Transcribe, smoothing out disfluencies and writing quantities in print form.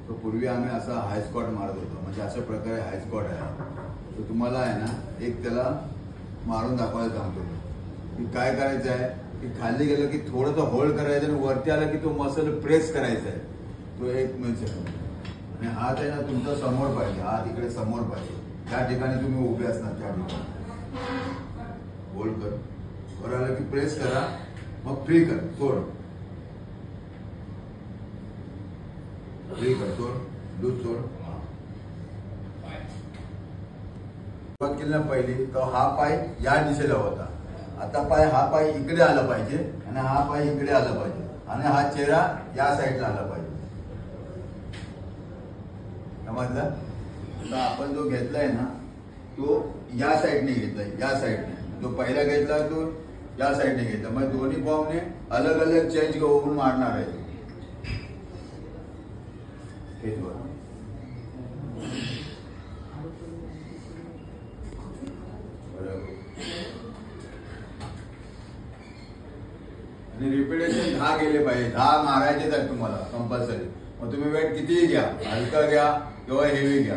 तो पूर्वी आम्ही असा हाय स्क्वॉट मारत होतो, म्हणजे अशा प्रकारे हाय स्क्वॉट आहे. तर तुम्हाला आहे ना एक त्याला मारून दाखवायला सांगतो की काय करायचं आहे की खाली गेलं की थोडंसं होल्ड करायचं आणि वरती आलं की तो मसल प्रेस करायचा आहे. तो 1 मिनिट आणि हात आहे ना तुमचा समोर पाहिजे, हात इकडे समोर पाहिजे. त्या ठिकाणी तुम्ही उभे असणार त्या ठिकाणी होल्ड कर. वर आलं की प्रेस करा, मग फ्री कर, सोड. फ्री कर, सोड, लूज सोड. सुरुवात केली ना पहिली तर हा पाय या दिशेला होता. आता हा पाय इकडे आला पाहिजे आणि हा पाय इकडे आला पाहिजे आणि हा चेहरा या साईडला आला पाहिजे. समजलं? आता आपण जो घेतलाय ना तो या साईडने घेतलाय, या साईडने. जो पहिला घेतला तो या साईडने घेतला. मग दोन्ही फॉर्मने अलग अलग चेंज होऊन मारणार आहे. आणि रिपिटेशन 10 गेले पाहिजे. 10 मारायचेच आहेत तुम्हाला कंपल्सरी. मग तुम्ही वेट कितीही घ्या, हलका घ्या किंवा हेवी घ्या.